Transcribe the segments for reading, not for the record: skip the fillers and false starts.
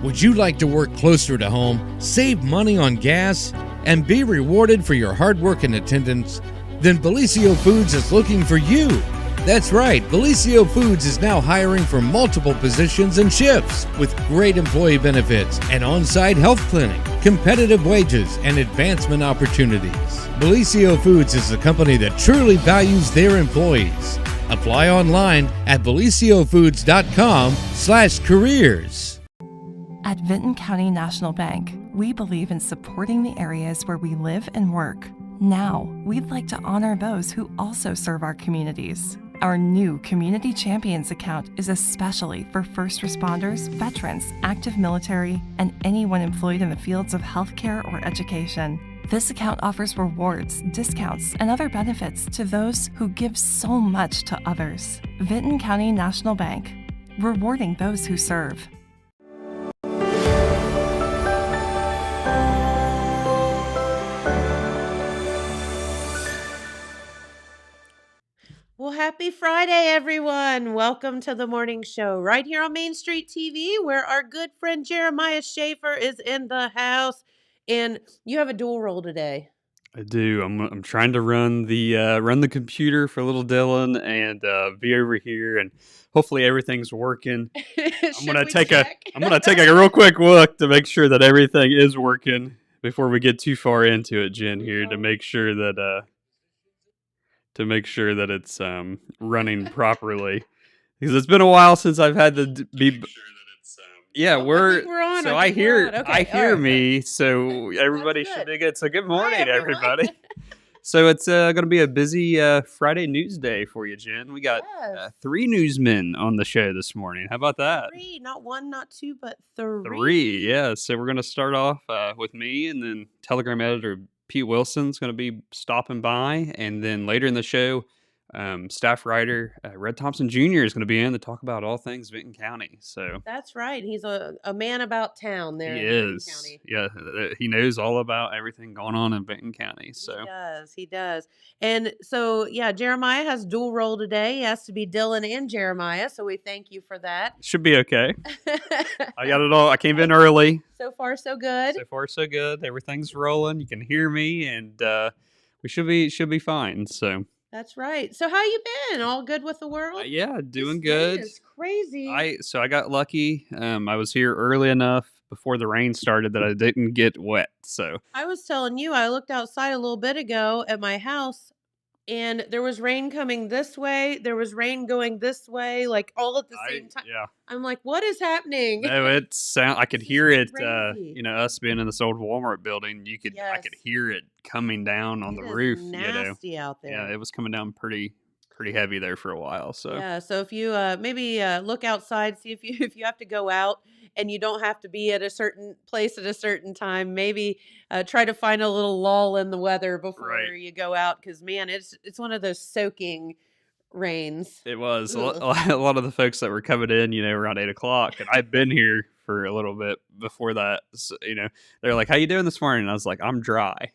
Would you like to work closer to home, save money on gas, and be rewarded for your hard work and attendance? Then Bellisio Foods is looking for you. That's right, Bellisio Foods is now hiring for multiple positions and shifts with great employee benefits, an on-site health clinic, competitive wages, and advancement opportunities. Bellisio Foods is a company that truly values their employees. Apply online at belisiofoods.com/careers. At Vinton County National Bank, we believe in supporting the areas where we live and work. Now, we'd like to honor those who also serve our communities. Our new Community Champions account is especially for first responders, veterans, active military, and anyone employed in the fields of healthcare or education. This account offers rewards, discounts, and other benefits to those who give so much to others. Vinton County National Bank, rewarding those who serve. Well, happy Friday, everyone. Welcome to the morning show right here on Main Street TV, where our good friend Jeremiah Schaefer is in the house. And you have a dual role today. I do. I'm trying to run the computer for little Dylan and be over here, and hopefully everything's working. I'm gonna take a real quick look to make sure that everything is working before we get too far into it, Jen. Here to make sure that it's running properly, because it's been a while since I've had to be. Yeah, we're on. So I hear me. So everybody should be good. So good morning, everybody. So it's going to be a busy Friday news day for you, Jen. We got 3 newsmen on the show this morning. How about that? 3, not 1, not 2, but 3. 3, yeah. So we're going to start off with me, and then Telegram editor Pete Wilson's going to be stopping by, and then later in the show, staff writer Red Thompson Jr. is going to be in to talk about all things Vinton County. So that's right. He's a man about town there. He is. County. Yeah, he knows all about everything going on in Vinton County. So he does. And so Jeremiah has dual role today. He has to be Dylan and Jeremiah. So we thank you for that. Should be okay. I got it all. I came in early. So far, so good. So far, so good. Everything's rolling. You can hear me, and we should be fine. So. That's right. So how you been? All good with the world? Yeah, doing good. It's crazy. I got lucky. I was here early enough before the rain started that I didn't get wet. So I was telling you, I looked outside a little bit ago at my house, and there was rain coming this way. There was rain going this way, like all at the same time. Yeah. I'm like, what is happening? No, I could hear it. Us being in this old Walmart building, I could hear it coming down on the roof. Nasty out there. Yeah, it was coming down pretty heavy there for a while. So yeah, so if you maybe look outside, see if you have to go out and you don't have to be at a certain place at a certain time, maybe try to find a little lull in the weather before you go out, because man, it's one of those soaking rains. It was a lot of the folks that were coming in, around 8:00, and I've been here for a little bit before that. So, they're like, "How you doing this morning?" And I was like, "I'm dry."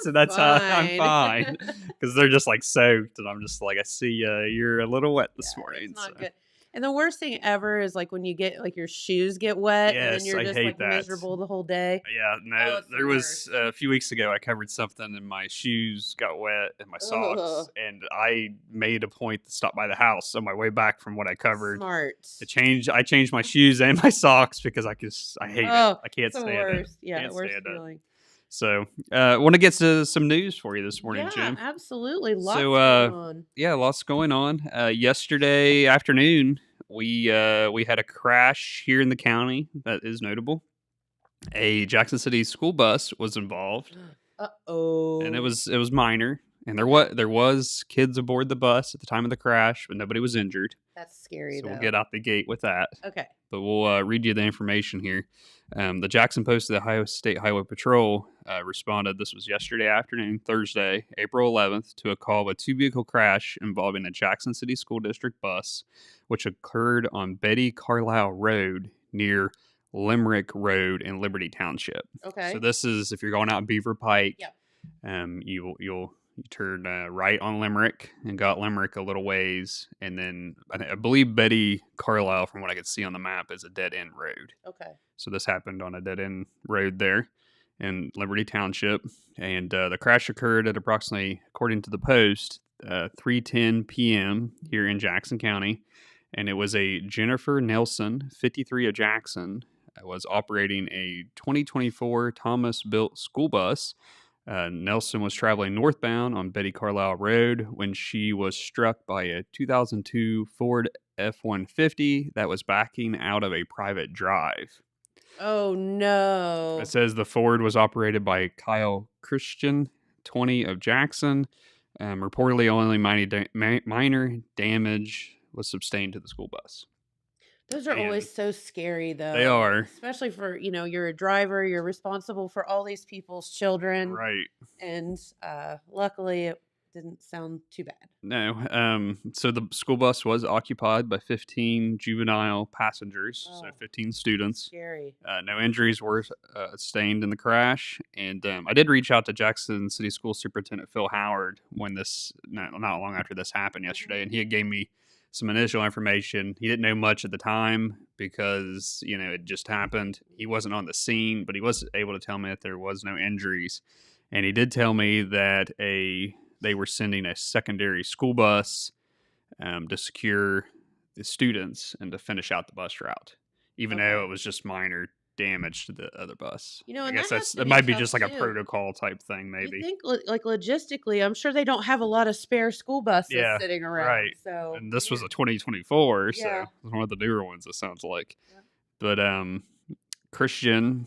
So that's fine. how I'm fine, because they're just like soaked, and I'm just like, "I see you're a little wet this morning." It's not good. And the worst thing ever is like when you get like your shoes get wet, and then you're just like miserable the whole day. Yeah, no, there was a few weeks ago I covered something and my shoes got wet and my socks, and I made a point to stop by the house on my way back from what I covered. Smart. I changed my shoes and my socks because I hate it. I can't stand it. Yeah, the worst feeling. So, want to get to some news for you this morning, Jim? Yeah, absolutely. Lots going on. Yeah, lots going on. Yesterday afternoon, we had a crash here in the county that is notable. A Jackson City school bus was involved. Uh-oh. And it was minor. And there was kids aboard the bus at the time of the crash, but nobody was injured. That's scary, So we'll get out the gate with that. Okay. But we'll read you the information here. The Jackson Post of the Ohio State Highway Patrol responded. This was yesterday afternoon, Thursday, April 11th, to a call of a 2-vehicle crash involving a Jackson City School District bus, which occurred on Betty Carlisle Road near Limerick Road in Liberty Township. Okay. So this is if you're going out in Beaver Pike. Yep. You'll You turn right on Limerick and got Limerick a little ways. And then I believe Betty Carlisle, from what I could see on the map, is a dead-end road. Okay. So this happened on a dead-end road there in Liberty Township. And the crash occurred at approximately, according to the Post, 3:10 p.m. here in Jackson County. And it was a Jennifer Nelson, 53 of Jackson, was operating a 2024 Thomas-built school bus. Nelson was traveling northbound on Betty Carlisle Road when she was struck by a 2002 Ford F-150 that was backing out of a private drive. Oh, no. It says the Ford was operated by Kyle Christian, 20 of Jackson. Reportedly, only minor damage was sustained to the school bus. Those are always so scary, though. They are. Especially for, you're a driver, you're responsible for all these people's children. Right. And luckily, it didn't sound too bad. No. So the school bus was occupied by 15 juvenile passengers, so 15 students. Scary. No injuries were sustained in the crash. And I did reach out to Jackson City School Superintendent Phil Howard when not long after this happened yesterday, and he had gave me some initial information. He didn't know much at the time because, it just happened. He wasn't on the scene, but he was able to tell me that there was no injuries. And he did tell me that they were sending a secondary school bus to secure the students and to finish out the bus route, even though it was just minor damage to the other bus. I guess that might be just like a protocol type thing, maybe. You think, like logistically, I'm sure they don't have a lot of spare school buses sitting around. Right. So, and this was a 2024, so it was one of the newer ones, it sounds like. Yeah. But Christian,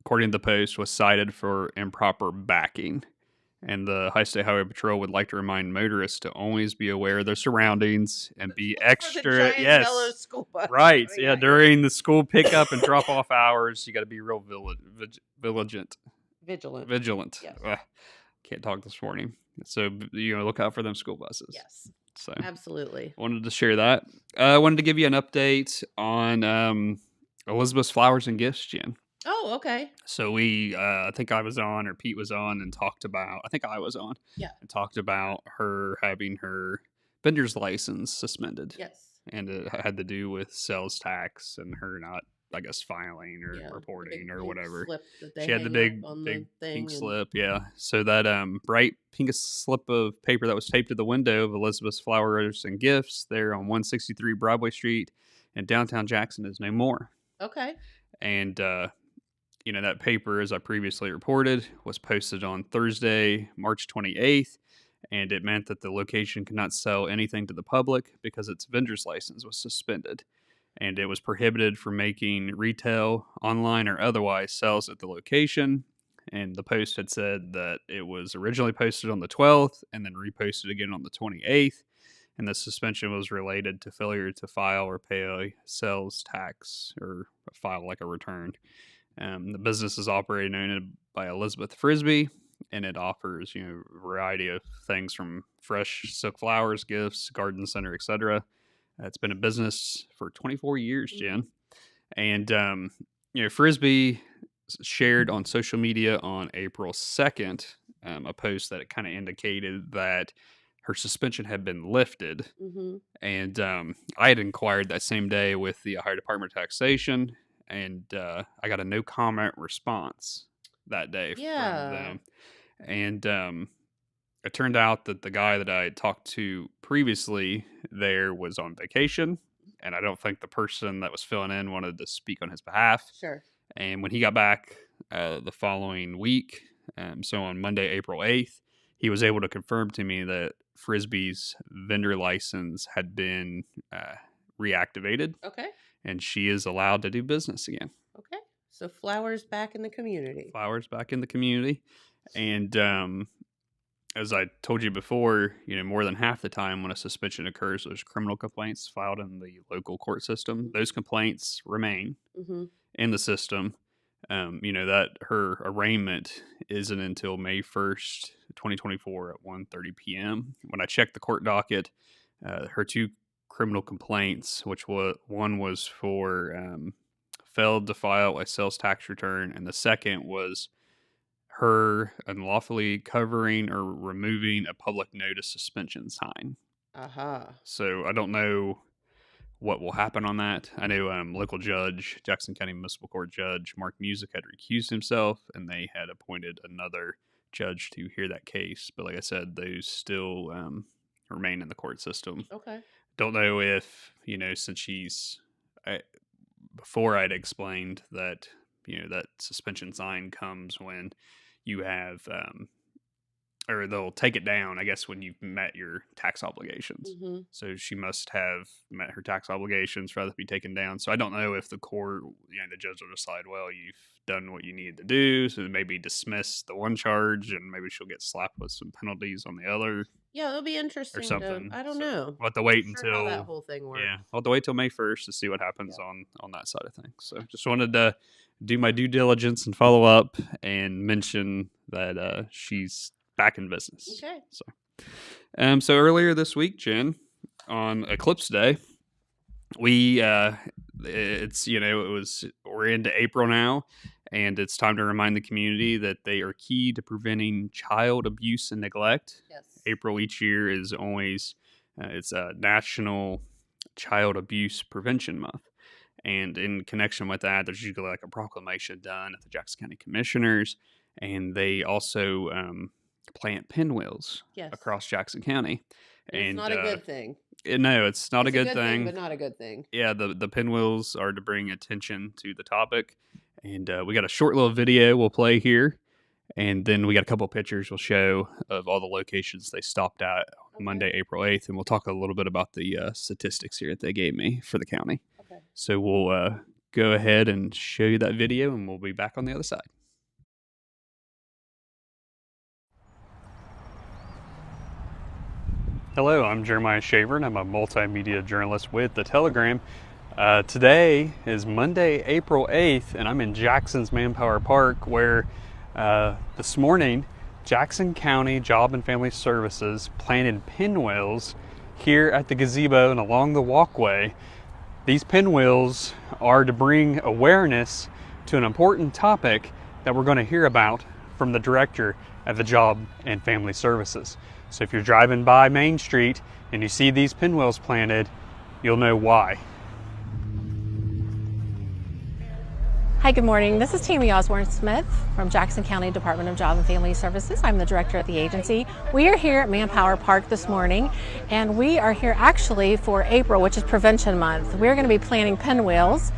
according to the Post, was cited for improper backing. And the High State Highway Patrol would like to remind motorists to always be aware of their surroundings and be extra. Yellow school bus. Right. Yeah. During the school pickup and drop off hours, you got to be real vigilant. Yes. Can't talk this morning. So, look out for them school buses. Yes. So, absolutely. Wanted to share that. I wanted to give you an update on Elizabeth's Flowers and Gifts, Jen. Oh, okay. So I think I was on, or Pete was on, and talked about, I think I was on. Yeah. And talked about her having her vendor's license suspended. Yes. And it had to do with sales tax and her not, I guess, filing or reporting or whatever. She had the big pink slip, So that bright pink slip of paper that was taped to the window of Elizabeth's Flowers and Gifts there on 163 Broadway Street in downtown Jackson is no more. Okay. And that paper, as I previously reported, was posted on Thursday, March 28th, and it meant that the location could not sell anything to the public because its vendor's license was suspended, and it was prohibited from making retail, online, or otherwise sales at the location. And the Post had said that it was originally posted on the 12th and then reposted again on the 28th, and the suspension was related to failure to file or pay a sales tax or file like a return. The business is operated and owned by Elizabeth Frisbee, and it offers a variety of things from fresh silk flowers, gifts, garden center, etc. It's been a business for 24 years, Jen. And Frisbee shared on social media on April 2nd a post that it kind of indicated that her suspension had been lifted. Mm-hmm. And I had inquired that same day with the Ohio Department of Taxation, and I got a no comment response that day from them. And it turned out that the guy that I had talked to previously there was on vacation, and I don't think the person that was filling in wanted to speak on his behalf. Sure. And when he got back the following week, so on Monday, April 8th, he was able to confirm to me that Frisbee's vendor license had been reactivated. Okay. And she is allowed to do business again. Okay. So flowers back in the community. Flowers back in the community. And as I told you before, more than half the time when a suspension occurs, there's criminal complaints filed in the local court system. Those complaints remain in the system. That her arraignment isn't until May 1st, 2024 at 1:30 p.m. When I checked the court docket, her two criminal complaints, which one was for failed to file a sales tax return, and the second was her unlawfully covering or removing a public notice suspension sign. So I don't know what will happen on that. I know local judge, Jackson County Municipal Court Judge Mark Music had recused himself, and they had appointed another judge to hear that case. But like I said, those still remain in the court system. Okay. Don't know if, since before I'd explained that, that suspension sign comes when you have, or they'll take it down, I guess, when you've met your tax obligations. Mm-hmm. So she must have met her tax obligations for that to be taken down. So I don't know if the court, the judge will decide, well, you've done what you needed to do, so maybe dismiss the one charge, and maybe she'll get slapped with some penalties on the other. Yeah, it'll be interesting. Or something. I don't know. We'll have to wait until how that whole thing works. Yeah, I'll have to wait till May 1st to see what happens on that side of things. So just wanted to do my due diligence and follow up and mention that she's back in business. Okay. So earlier this week, Jen, on Eclipse Day, we're into April now, and it's time to remind the community that they are key to preventing child abuse and neglect. Yes. April each year is always it's a National Child Abuse Prevention Month. And in connection with that, there's usually like a proclamation done at the Jackson County Commissioners, and they also plant pinwheels across Jackson County. And it's not a good thing. No, it's not a good thing. But not a good thing. Yeah, the pinwheels are to bring attention to the topic. And we got a short little video we'll play here. And then we got a couple of pictures we'll show of all the locations they stopped at Monday, April 8th. And we'll talk a little bit about the statistics here that they gave me for the county. Okay. So we'll go ahead and show you that video, and we'll be back on the other side. Hello, I'm Jeremiah Shaver, and I'm a multimedia journalist with The Telegram. Today is Monday, April 8th, and I'm in Jackson's Manpower Park, where this morning Jackson County Job and Family Services planted pinwheels here at the gazebo and along the walkway. These pinwheels are to bring awareness to an important topic that we're going to hear about from the director at the Job and Family Services. So if you're driving by Main Street and you see these pinwheels planted, you'll know why. Hi, good morning. This is Tammy Osborne-Smith from Jackson County Department of Job and Family Services. I'm the director at the agency. We are here at Manpower Park this morning, and we are here actually for April, which is Prevention Month. We're going to be planting pinwheels,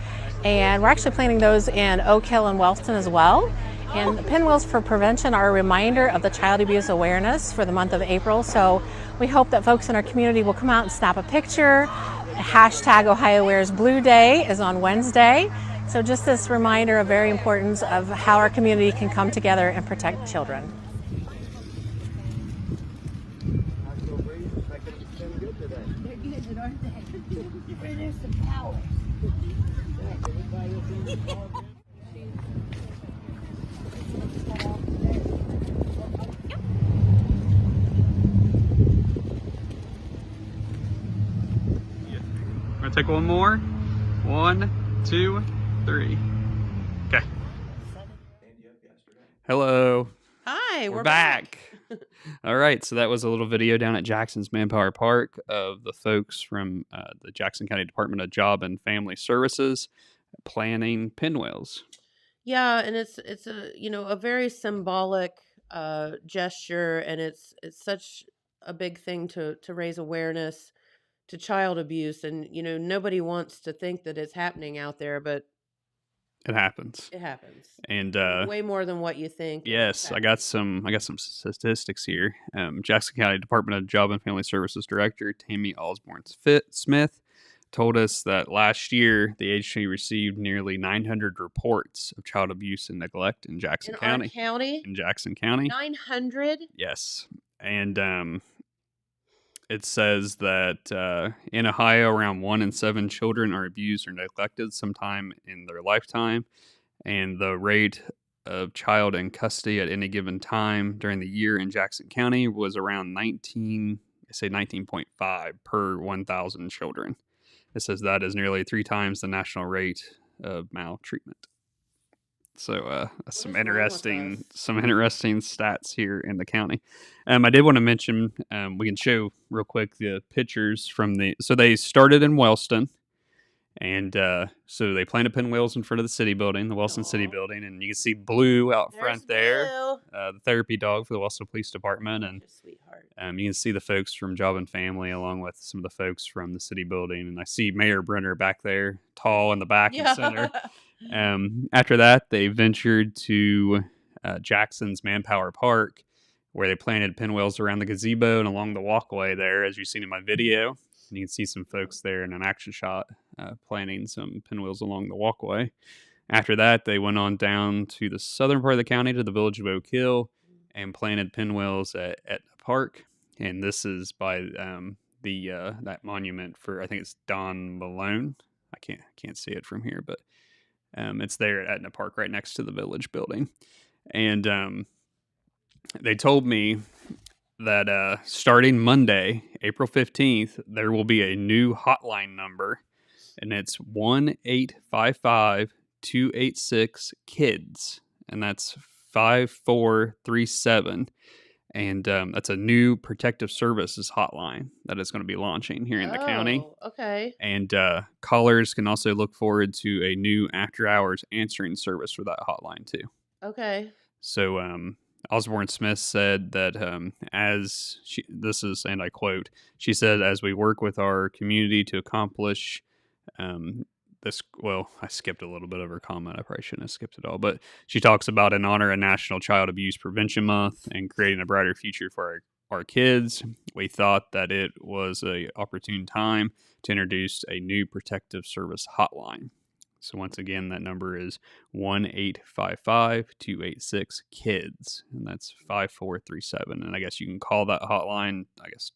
and we're actually planting those in Oak Hill and Wellston as well. And the pinwheels for prevention are a reminder of the child abuse awareness for the month of April. So we hope that folks in our community will come out and snap a picture. Hashtag Ohio Wears Blue Day is on Wednesday. So just this reminder of very importance of how our community can come together and protect children. We're gonna take one more. 1, 2, 3. Okay. Hello. Hi, we're back. All right, so that was a little video down at Jackson's Manpower Park of the folks from the Jackson County Department of Job and Family Services planting pinwheels. Yeah, and it's a very symbolic gesture, and it's such a big thing to raise awareness to child abuse, and nobody wants to think that it's happening out there, but it happens. It happens, and way more than what you think. Yes, I got some statistics here. Jackson County Department of Job and Family Services Director Tammy Osborne-Smith told us that last year the agency received nearly 900 reports of child abuse and neglect in Jackson County. In Jackson County. 900? Yes. And it says that in Ohio, around 1 in 7 children are abused or neglected sometime in their lifetime. And the rate of child in custody at any given time during the year in Jackson County was around 19.5 per 1,000 children. It says that is nearly 3 times the national rate of maltreatment. So some interesting stats here in the county. I did want to mention, we can show real quick the pictures from so they started in Wellston, and so they planted pinwheels in front of the city building, the Wellston City Building, and you can see Blue out front there, the therapy dog for the Wellston Police Department, and sweetheart. You can see the folks from Job and Family along with some of the folks from the city building, and I see Mayor Brenner back there, tall in the back and center. After that, they ventured to Jackson's Manpower Park, where they planted pinwheels around the gazebo and along the walkway there, as you've seen in my video. And you can see some folks there in an action shot planting some pinwheels along the walkway. After that, they went on down to the southern part of the county to the village of Oak Hill and planted pinwheels at Etna Park. And this is by that monument for, I think it's Don Malone. I can't see it from here, but it's there at Etna Park, right next to the village building. And they told me that starting Monday, April 15th, there will be a new hotline number, and it's 1-855-286-KIDS, and that's 5437. And that's a new protective services hotline that is going to be launching here in the county. Okay. And callers can also look forward to a new after-hours answering service for that hotline, too. Okay. So Osborne Smith said that this is, and I quote, she said, as we work with our community to accomplish this, well, I skipped a little bit of her comment. I probably shouldn't have skipped it all, but she talks about in honor of National Child Abuse Prevention Month and creating a brighter future for our kids. We thought that it was a opportune time to introduce a new protective service hotline. So once again, that number is 1-855-286-KIDS, and that's 5437. And I guess you can call that hotline,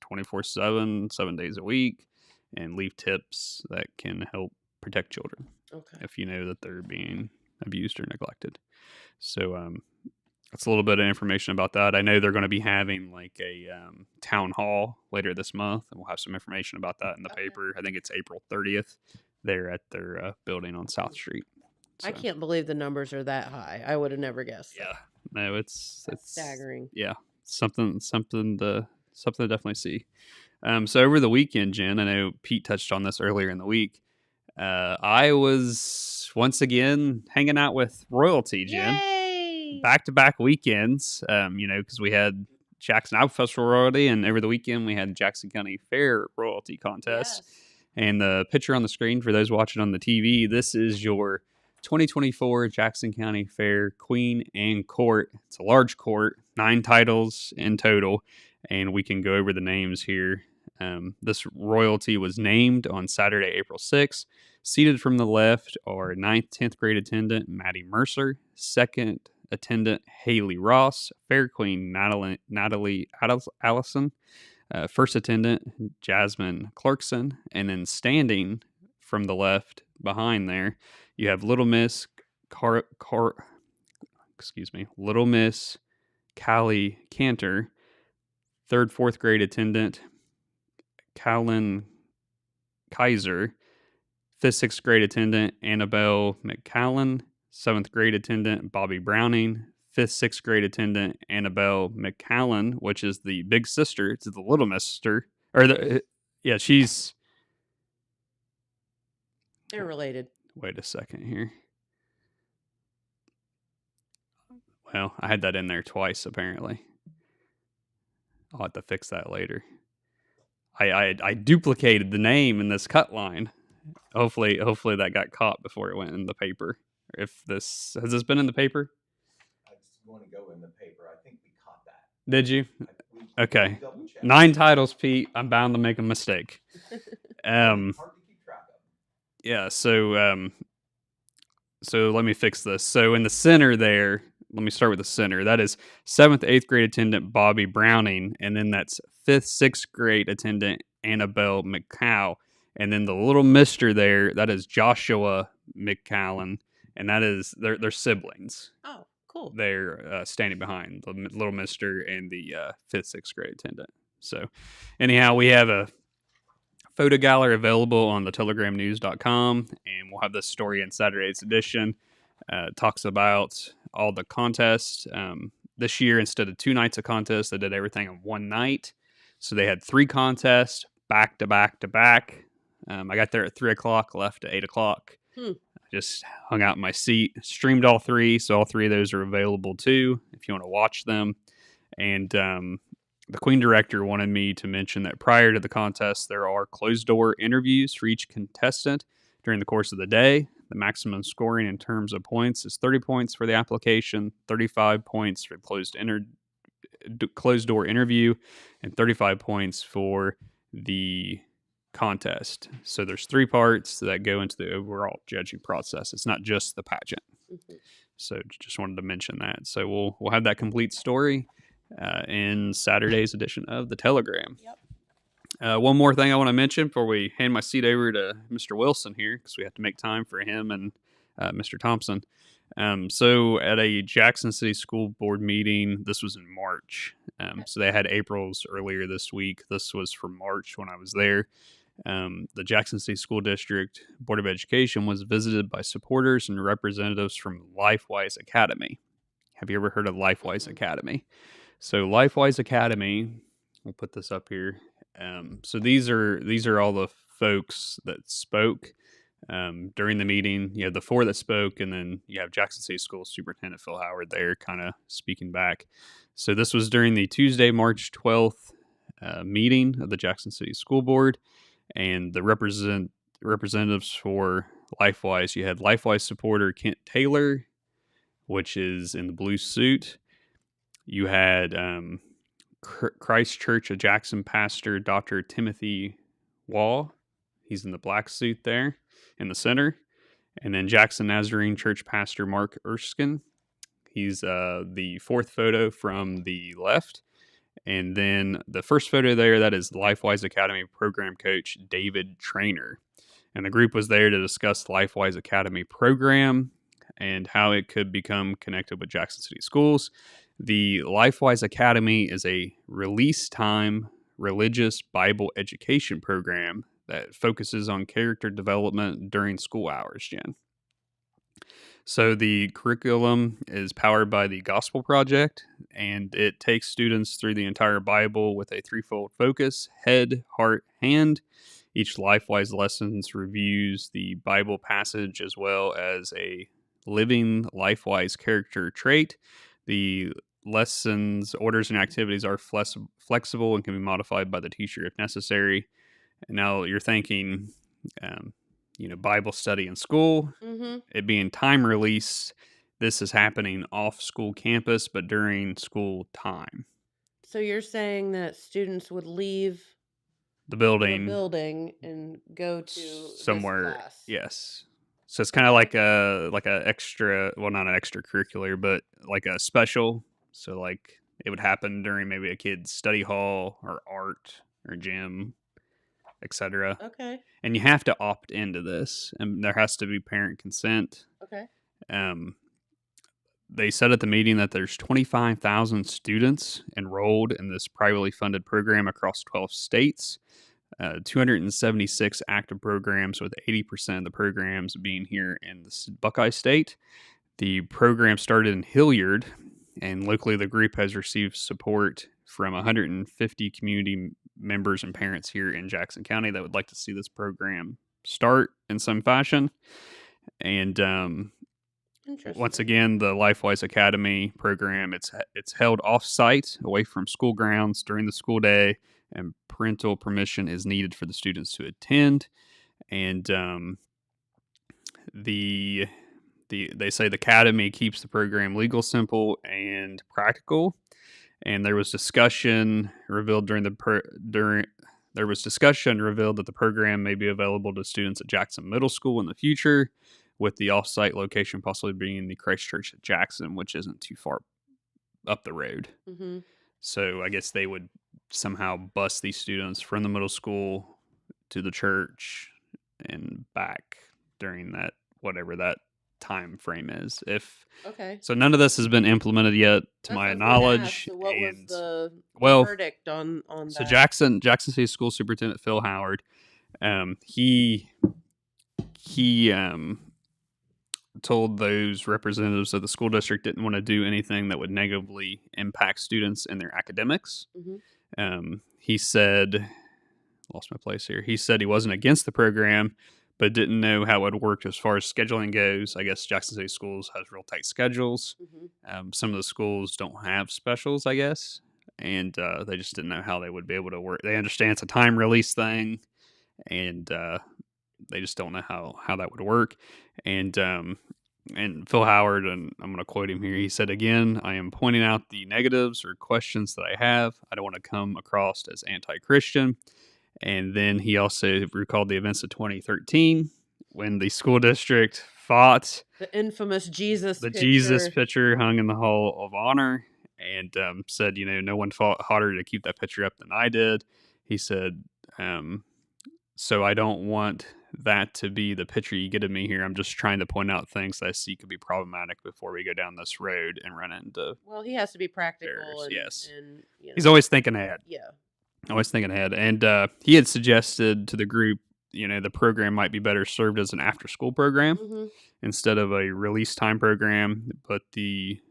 24/7, 7 days a week, and leave tips that can help protect children if you know that they're being abused or neglected. So that's a little bit of information about that. I know they're going to be having like a town hall later this month, and we'll have some information about that in the paper. I think it's April 30th there at their building on South Street. So, I can't believe the numbers are that high. I would have never guessed. Yeah, no, it's staggering. Yeah, something to definitely see. So over the weekend, Jen, I know Pete touched on this earlier in the week. I was once again hanging out with royalty, Jen. Yay! Back-to-back weekends, because we had Jackson Apple Festival royalty, and over the weekend we had Jackson County Fair royalty contest. Yes. And the picture on the screen for those watching on the TV, this is your 2024 Jackson County Fair Queen Anne Court. It's a large court, 9 titles in total, and we can go over the names here. This royalty was named on Saturday, April 6th. Seated from the left are 9th, 10th grade attendant Maddie Mercer, 2nd attendant Haley Ross, Fair Queen Natalie Allison, first attendant Jasmine Clarkson, and then standing from the left behind there, you have Little Miss Little Miss Callie Cantor, 3rd, 4th grade attendant Callan Kaiser, 5th, 6th grade attendant Annabelle McCallan, 7th grade attendant Bobby Browning, 5th, 6th grade attendant Annabelle McCallan, which is the big sister to the little mister. She's... They're related. Wait a second here. Well, I had that in there twice, apparently. I'll have to fix that later. I duplicated the name in this cut line. Hopefully that got caught before it went in the paper. Has this been in the paper? It's going to go in the paper. I think we caught that. Did you? Okay. 9 titles, Pete. I'm bound to make a mistake. Hard to keep track of. Yeah. So let me fix this. So in the center there, let me start with the center. That is 7th, 8th grade attendant Bobby Browning, and then that's 5th, 6th grade attendant Annabelle McCow, and then the little mister there, that is Joshua McCallan, and that is they're siblings. Oh, cool. They're standing behind the little mister and the 5th, 6th grade attendant. So anyhow, we have a photo gallery available on the telegramnews.com, and we'll have this story in Saturday's edition. Talks about all the contests. This year, instead of 2 nights of contests, they did everything in 1 night. So they had 3 contests back to back to back. I got there at 3 o'clock, left at 8 o'clock. Just hung out in my seat, streamed all 3. So all 3 of those are available too if you want to watch them. And the Queen Director wanted me to mention that prior to the contest, there are closed-door interviews for each contestant during the course of the day. The maximum scoring in terms of points is 30 points for the application, 35 points for the closed-door interview, and 35 points for the contest. So there's 3 parts that go into the overall judging process. It's not just the pageant. So just wanted to mention that. So we'll have that complete story in Saturday's edition of the Telegram. One more thing I want to mention before we hand my seat over to Mr. Wilson here, because we have to make time for him and Mr. Thompson. So at a Jackson City School Board meeting, this was in March. So they had April's earlier this week. This was from March when I was there. The Jackson City School District Board of Education was visited by supporters and representatives from LifeWise Academy. Have you ever heard of LifeWise Academy? So LifeWise Academy, we'll put this up here. So these are all the folks that spoke during the meeting. You have the 4 that spoke, and then you have Jackson City School Superintendent Phil Howard there kind of speaking back. So this was during the Tuesday, March 12th meeting of the Jackson City School Board, and the representatives for LifeWise. You had LifeWise supporter Kent Taylor, which is in the blue suit. You had Christ Church of Jackson pastor Dr. Timothy Wall. He's in the black suit there in the center. And then Jackson Nazarene Church pastor Mark Erskine. He's the 4th photo from the left. And then the first photo there, that is LifeWise Academy program coach David Trainer. And the group was there to discuss LifeWise Academy program and how it could become connected with Jackson City Schools. The LifeWise Academy is a release time religious Bible education program that focuses on character development during school hours, Jen. So the curriculum is powered by the Gospel Project, and it takes students through the entire Bible with a 3-fold focus: head, heart, hand. Each LifeWise lessons reviews the Bible passage as well as a living LifeWise character trait. The lessons, orders, and activities are flexible and can be modified by the teacher if necessary. And now you're thinking, Bible study in school, it being time release. This is happening off school campus, but during school time. So you're saying that students would leave the building and go to somewhere. This class. Yes. So it's kind of like a extra, well, not an extracurricular, but like a special. So like it would happen during maybe a kid's study hall or art or gym, etc. Okay. And you have to opt into this, and there has to be parent consent. Okay. They said at the meeting that there's 25,000 students enrolled in this privately funded program across 12 states, 276 active programs, with 80% of the programs being here in the Buckeye State. The program started in Hilliard, and locally the group has received support from 150 community members and parents here in Jackson County that would like to see this program start in some fashion. And once again, the LifeWise Academy program, it's held off-site, away from school grounds during the school day, and parental permission is needed for the students to attend. And they say the Academy keeps the program legal, simple, and practical. And there was discussion revealed that the program may be available to students at Jackson Middle School in the future, with the off-site location possibly being the Christ Church at Jackson, which isn't too far up the road. Mm-hmm. So I guess they would somehow bus these students from the middle school to the church and back during that, whatever that time frame is. So none of this has been implemented yet, to my knowledge. So what was the verdict on that? So Jackson City School Superintendent Phil Howard, he told those representatives of the school district didn't want to do anything that would negatively impact students in their academics. He said, lost my place here. He said he wasn't against the program, but didn't know how it would work as far as scheduling goes. I guess Jackson City Schools has real tight schedules. Some of the schools don't have specials, I guess, and they just didn't know how they would be able to work. They understand it's a time release thing, and they just don't know how that would work. And Phil Howard, and I'm going to quote him here, he said, "Again, I am pointing out the negatives or questions that I have. I don't want to come across as anti-Christian." And then he also recalled the events of 2013 when the school district fought the infamous Jesus picture hung in the Hall of Honor, and said, no one fought harder to keep that picture up than I did. He said, so I don't want that to be the picture you get of me here. I'm just trying to point out things that I see could be problematic before we go down this road and run into. Well, he has to be practical. Yes. And, he's always thinking ahead. Yeah. Always thinking ahead. And he had suggested to the group, the program might be better served as an after-school program instead of a release time program. But the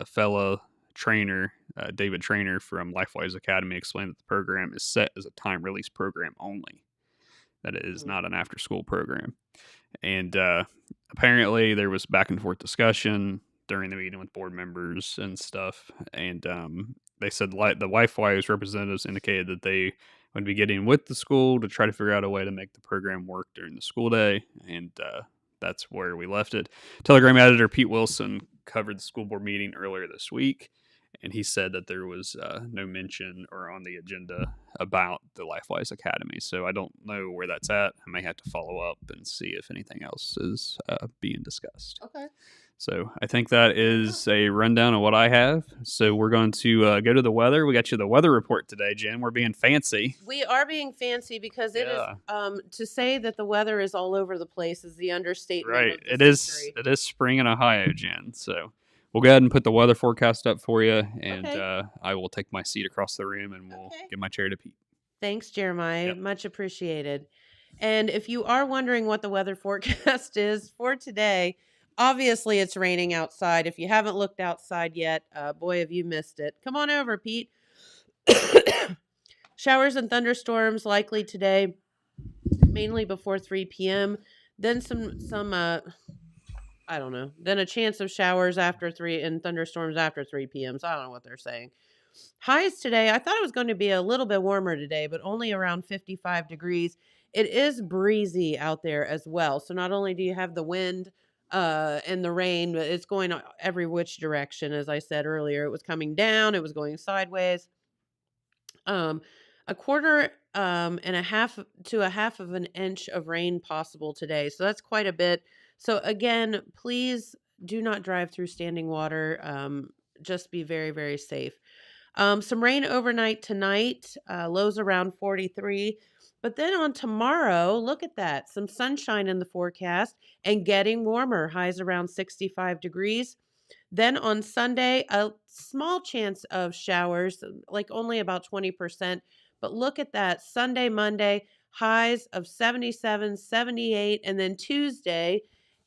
fellow trainer, David Trainer from LifeWise Academy, explained that the program is set as a time release program only, that it is not an after-school program. And apparently there was back and forth discussion during the meeting with board members and stuff. And they said the LifeWise representatives indicated that they would be getting with the school to try to figure out a way to make the program work during the school day. And that's where we left it. Telegram editor Pete Wilson covered the school board meeting earlier this week, and he said that there was no mention or on the agenda about the LifeWise Academy. So I don't know where that's at. I may have to follow up and see if anything else is being discussed. Okay. So I think that is a rundown of what I have. So we're going to go to the weather. We got you the weather report today, Jen. We're being fancy. We are being fancy because it is to say that the weather is all over the place is the understatement. Right. Of the century. It is spring in Ohio, Jen. So we'll go ahead and put the weather forecast up for you, and I will take my seat across the room and we'll give my chair to Pete. Thanks, Jeremiah. Yep. Much appreciated. And if you are wondering what the weather forecast is for today, obviously it's raining outside. If you haven't looked outside yet, boy, have you missed it. Come on over, Pete. Showers and thunderstorms likely today, mainly before 3 p.m. Then some I don't know. Then a chance of showers after 3 and thunderstorms after 3 p.m. So I don't know what they're saying. Highs today, I thought it was going to be a little bit warmer today, but only around 55 degrees. It is breezy out there as well. So not only do you have the wind and the rain, but it's going every which direction. As I said earlier, it was coming down, it was going sideways. A quarter and a half to a half of an inch of rain possible today. So that's quite a bit. So again, please do not drive through standing water. Just be very, very safe. Some rain overnight tonight, lows around 43. But then on tomorrow, look at that. Some sunshine in the forecast and getting warmer, highs around 65 degrees. Then on Sunday, a small chance of showers, like only about 20%. But look at that. Sunday, Monday, highs of 77, 78, and then Tuesday,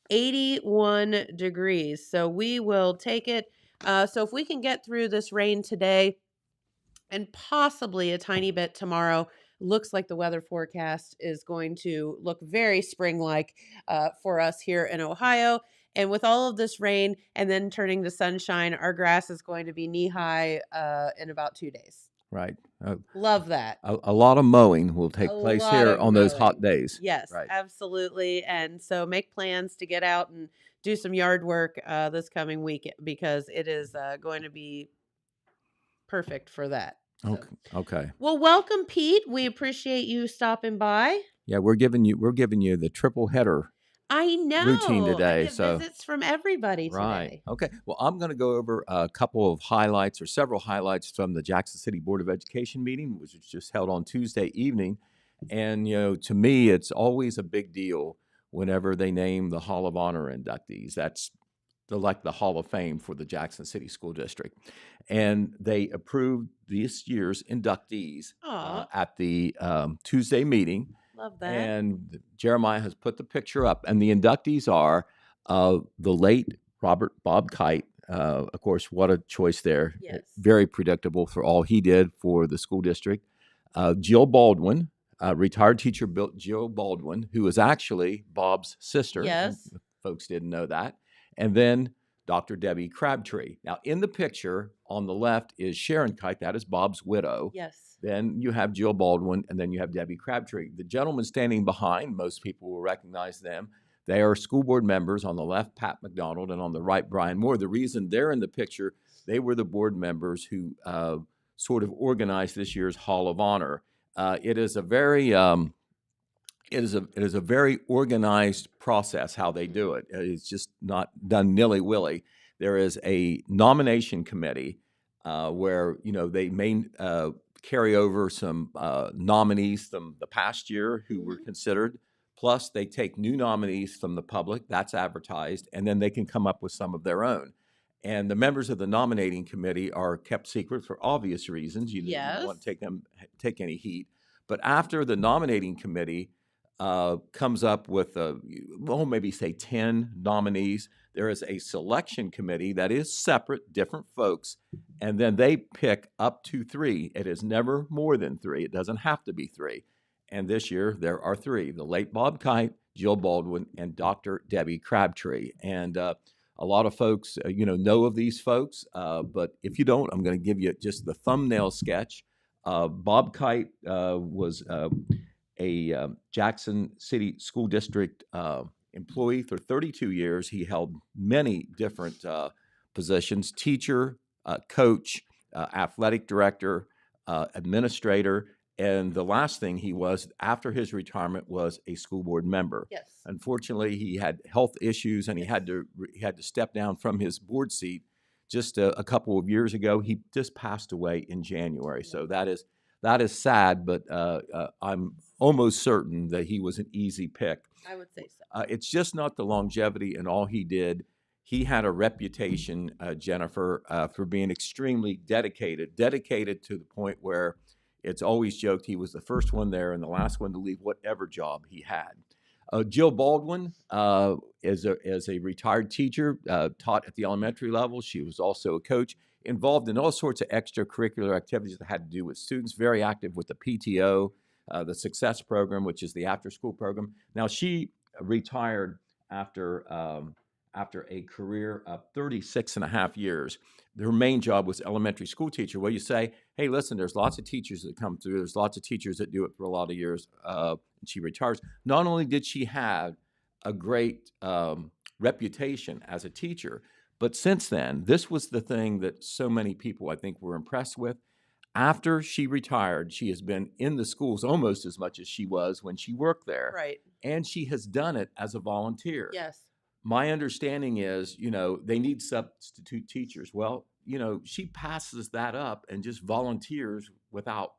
81 degrees. So we will take it. So if we can get through this rain today and possibly a tiny bit tomorrow, looks like the weather forecast is going to look very spring-like for us here in Ohio. And with all of this rain and then turning to sunshine, our grass is going to be knee-high in about 2 days. Right. Love that. A lot of mowing will take place here on those hot days. Yes, right. Absolutely. And so make plans to get out and do some yard work this coming week because it is going to be perfect for that. So. Okay. Well, welcome, Pete. We appreciate you stopping by. Yeah, we're giving you the triple header. I know. Routine today. I get visits from everybody today. Right. Okay. Well, I'm going to go over a couple of highlights or several highlights from the Jackson City Board of Education meeting, which was just held on Tuesday evening. And, to me, it's always a big deal whenever they name the Hall of Honor inductees. That's the Hall of Fame for the Jackson City School District. And they approved this year's inductees at the Tuesday meeting. Love that. And Jeremiah has put the picture up. And the inductees are The late Bob Kite, of course, what a choice there. Yes. Very predictable for all he did for the school district. Jill Baldwin, retired teacher Jill Baldwin, who is actually Bob's sister. Yes. Folks didn't know that. And then Dr. Debbie Crabtree. Now, in the picture on the left is Sharon Kite. That is Bob's widow. Yes. Then you have Jill Baldwin, and then you have Debbie Crabtree. The gentleman standing behind, most people will recognize them. They are school board members. On the left, Pat McDonald, and on the right, Brian Moore. The reason they're in the picture, they were the board members who sort of organized this year's Hall of Honor. It is a very organized process how they do it. It's just not done nilly-willy. There is a nomination committee where they may carry over some nominees from the past year who were considered. Plus, they take new nominees from the public. That's advertised, and then they can come up with some of their own. And the members of the nominating committee are kept secret for obvious reasons. You don't want to take any heat. But after the nominating committee comes up with, maybe say 10 nominees, there is a selection committee that is separate, different folks, and then they pick up to 3. It is never more than 3. It doesn't have to be 3. And this year, there are 3, the late Bob Kite, Jill Baldwin, and Dr. Debbie Crabtree. And a lot of folks, know of these folks, but if you don't, I'm going to give you just the thumbnail sketch. Bob Kite was a Jackson City School District employee for 32 years. He held many different positions: teacher, coach, athletic director, administrator. And the last thing he was, after his retirement, was a school board member. Yes. Unfortunately, he had health issues, and he had to step down from his board seat just a couple of years ago. He just passed away in January. So that is sad, but I'm almost certain that he was an easy pick. I would say so. It's just not the longevity in all he did. He had a reputation, Jennifer, for being extremely dedicated to the point where it's always joked he was the first one there and the last one to leave whatever job he had. Jill Baldwin is a retired teacher, taught at the elementary level. She was also a coach, involved in all sorts of extracurricular activities that had to do with students, very active with the PTO, the Success Program, which is the after-school program. Now, she retired after a career of 36 and a half years. Her main job was elementary school teacher. Well, you say, hey, listen, there's lots of teachers that come through. There's lots of teachers that do it for a lot of years. And she retires. Not only did she have a great reputation as a teacher, but since then, this was the thing that so many people, I think, were impressed with. After she retired, she has been in the schools almost as much as she was when she worked there. Right. And she has done it as a volunteer. Yes. My understanding is, they need substitute teachers. Well, she passes that up and just volunteers without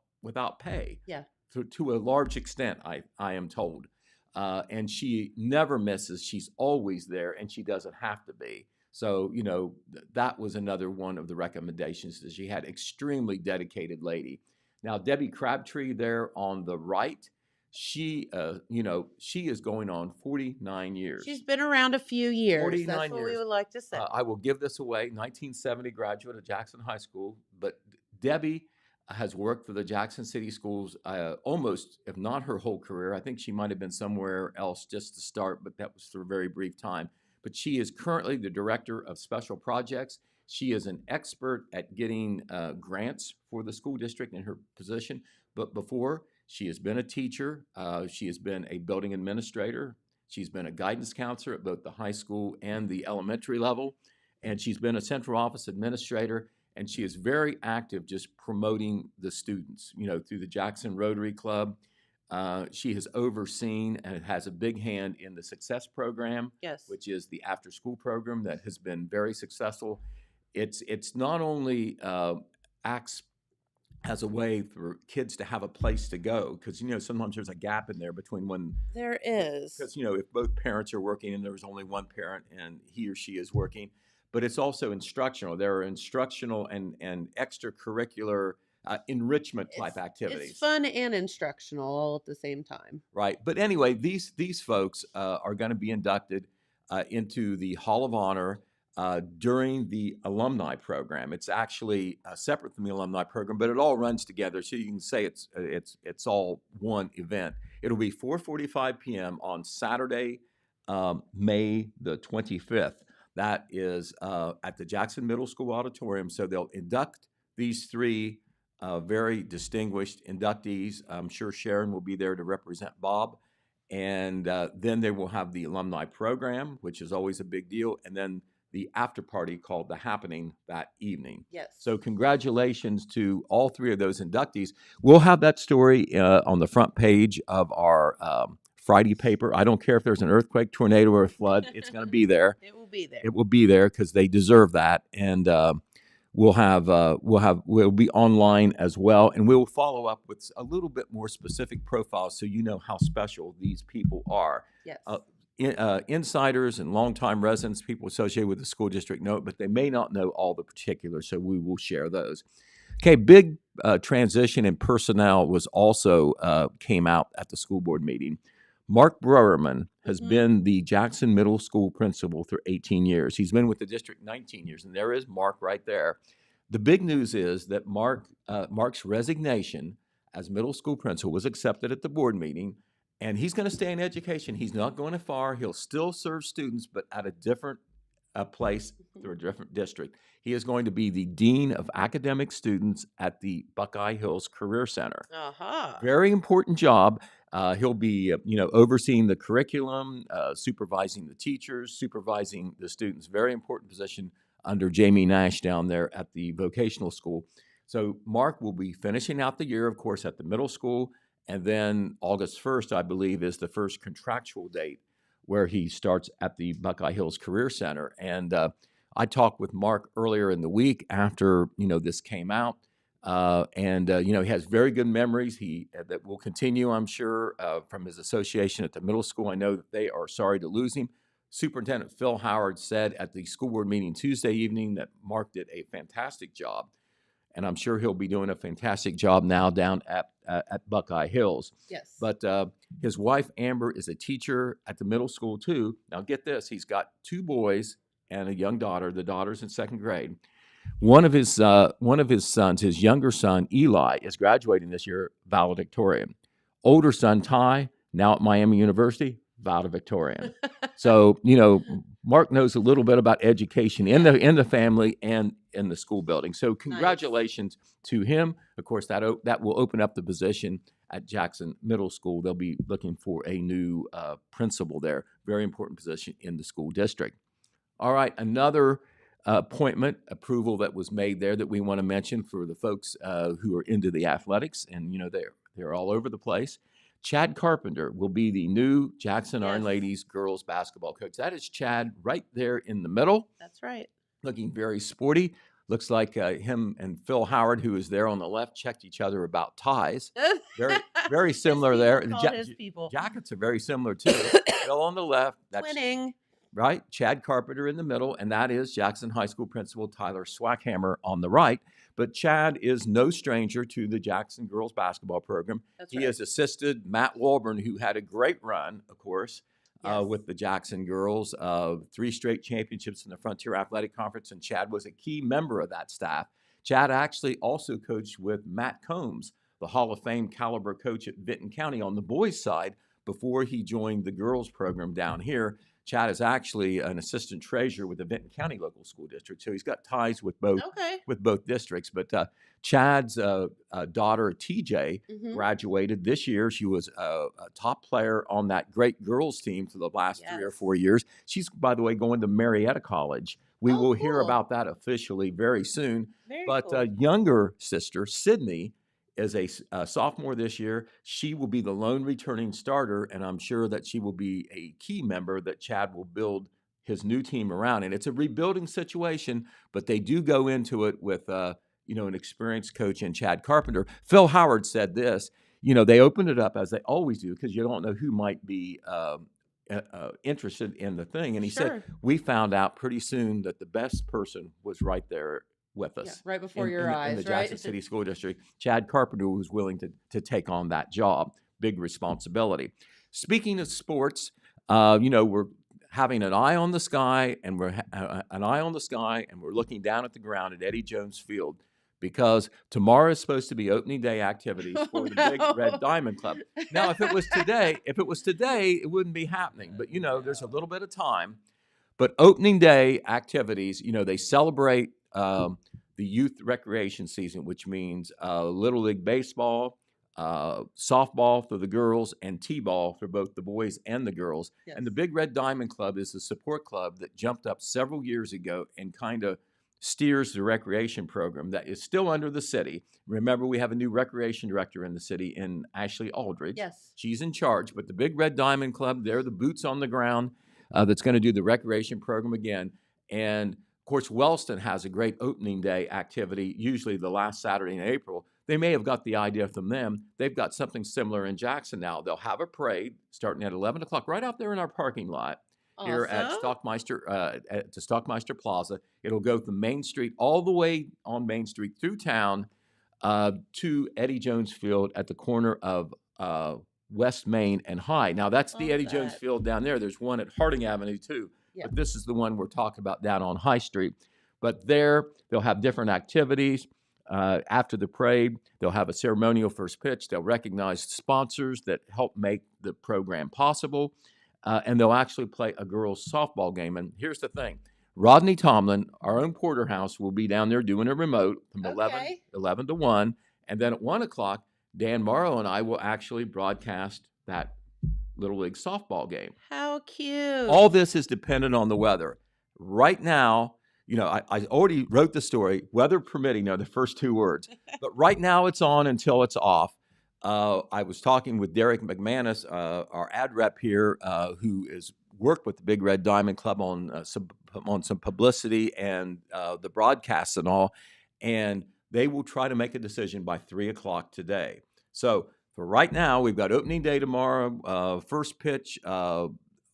pay. Yeah. To a large extent, I am told. And she never misses. She's always there, and she doesn't have to be. So, that was another one of the recommendations, that she had extremely dedicated lady. Now, Debbie Crabtree there on the right, she is going on 49 years. She's been around a few years. 49 That's what years. we would like to say. I will give this away. 1970 graduate of Jackson High School, but Debbie has worked for the Jackson City Schools almost, if not her whole career. I think she might have been somewhere else just to start, but that was for a very brief time. But she is currently the director of special projects. She is an expert at getting grants for the school district in her position. But before, she has been a teacher. She has been a building administrator. She's been a guidance counselor at both the high school and the elementary level. And she's been a central office administrator. And she is very active just promoting the students, through the Jackson Rotary Club. She has overseen and has a big hand in the Success Program, Yes. which is the after-school program that has been very successful. It's not only acts as a way for kids to have a place to go, because sometimes there's a gap in there between when There is. because if both parents are working and there's only one parent and he or she is working, but it's also instructional. There are instructional and extracurricular enrichment type activities. It's fun and instructional all at the same time. Right. But anyway, these folks are going to be inducted. into the Hall of Honor during the alumni program. It's actually separate from the alumni program, but it all runs together, so you can say it's all one event. It'll be 4:45 p.m. on Saturday, May the 25th. That is at the Jackson Middle School Auditorium. So they'll induct these three very distinguished inductees. I'm sure Sharon will be there to represent Bob. And then they will have the alumni program, which is always a big deal. And then the after party called The Happening that evening. Yes. So congratulations to all three of those inductees. We'll have that story on the front page of our Friday paper. I don't care if there's an earthquake, tornado, or a flood. It's going to be there. It will be there. It will be there because they deserve that. And we'll be online as well, and we'll follow up with a little bit more specific profiles so you know how special these people are. Yes. Insiders and longtime residents, people associated with the school district know it, but they may not know all the particulars, so we will share those. Okay, big transition in personnel was also came out at the school board meeting. Mark Browerman has been the Jackson Middle School principal for 18 years. He's been with the district 19 years, and there is Mark right there. The big news is that Mark's resignation as middle school principal was accepted at the board meeting, and he's going to stay in education. He's not going far. He'll still serve students, but at a different place through a different district. He is going to be the Dean of Academic Students at the Buckeye Hills Career Center. Very important job. He'll be, overseeing the curriculum, supervising the teachers, supervising the students. Very important position under Jamie Nash down there at the vocational school. So Mark will be finishing out the year, of course, at the middle school, and then August 1st, I believe, is the first contractual date where he starts at the Buckeye Hills Career Center. And I talked with Mark earlier in the week after, this came out. He has very good memories. That will continue, I'm sure, from his association at the middle school. I know that they are sorry to lose him. Superintendent Phil Howard said at the school board meeting Tuesday evening that Mark did a fantastic job, and I'm sure he'll be doing a fantastic job now down at Buckeye Hills. Yes. But his wife, Amber, is a teacher at the middle school, too. Now, get this. He's got two boys and a young daughter. The daughter's in second grade. One of his sons, his younger son, Eli, is graduating this year, valedictorian. Older son, Ty, now at Miami University, valedictorian. So, Mark knows a little bit about education in the family and in the school building. So congratulations to him. Of course, that will open up the position at Jackson Middle School. They'll be looking for a new principal there. Very important position in the school district. All right, another appointment approval that was made there that we want to mention for the folks who are into the athletics, and they're all over the place. Chad Carpenter will be the new Jackson Iron Ladies girls basketball coach. That is Chad right there in the middle. That's right. Looking very sporty. Looks like him and Phil Howard, who is there on the left, checked each other about ties. Very, very similar there. His people. Jackets are very similar too. Phil on the left. That's Winning. Right? Chad Carpenter in the middle, and that is Jackson High School Principal Tyler Swackhammer on the right. But Chad is no stranger to the Jackson girls basketball program. He has assisted Matt Walburn, who had a great run, of course, with the Jackson girls, 3 straight championships in the Frontier Athletic Conference, and Chad was a key member of that staff. Chad actually also coached with Matt Combs, the Hall of Fame caliber coach at Vinton County on the boys' side, before he joined the girls program down here. Chad is actually an assistant treasurer with the Vinton County local school district, so he's got ties with both districts. But Chad's daughter, TJ, graduated this year. She was a top player on that great girls team for the last 3 or 4 years. She's, by the way, going to Marietta College. We will hear about that officially very soon. Younger sister, Sydney, is a sophomore this year. She will be the lone returning starter, and I'm sure that she will be a key member that Chad will build his new team around. And it's a rebuilding situation, but they do go into it with an experienced coach in Chad Carpenter. Phil Howard said this, they opened it up as they always do because you don't know who might be interested in the thing. And he said, we found out pretty soon that the best person was right there with us. Right before your eyes, in the Jackson City School District. Chad Carpenter was willing to take on that job. Big responsibility. Speaking of sports, we're having an eye on the sky, and we're looking down at the ground at Eddie Jones Field, because tomorrow is supposed to be opening day activities for the Big Red Diamond Club. Now, if it was today, it wouldn't be happening. But there's a little bit of time. But opening day activities, they celebrate the youth recreation season, which means Little League baseball, softball for the girls, and t-ball for both the boys and the girls. Yes. And the Big Red Diamond Club is a support club that jumped up several years ago and kind of steers the recreation program that is still under the city. Remember, we have a new recreation director in the city, in Ashley Aldridge. Yes. She's in charge. But the Big Red Diamond Club, they're the boots on the ground that's going to do the recreation program again. And, of course, Wellston has a great opening day activity, usually the last Saturday in April. They may have got the idea from them. They've got something similar in Jackson now. They'll have a parade starting at 11 o'clock right out there in our parking lot. Awesome. Here at Stockmeister Plaza. It'll go from Main Street all the way on Main Street through town to Eddie Jones Field at the corner of West Main and High. Now, that's the Eddie Jones Field down there. There's one at Harding Avenue, too. Yeah. But this is the one we're talking about down on High Street. But there, they'll have different activities. After the parade, they'll have a ceremonial first pitch. They'll recognize sponsors that help make the program possible. And they'll actually play a girls' softball game. And here's the thing. Rodney Tomlin, our own porterhouse, will be down there doing a remote from 11 to 1. And then at 1 o'clock, Dan Morrow and I will actually broadcast that Little League softball game. How cute. All this is dependent on the weather. Right now, I already wrote the story, weather permitting are the first two words. But right now it's on until it's off. I was talking with Derek McManus, our ad rep here, who has worked with the Big Red Diamond Club on some publicity and the broadcasts and all, and they will try to make a decision by 3 o'clock today. So for right now, we've got opening day tomorrow, first pitch,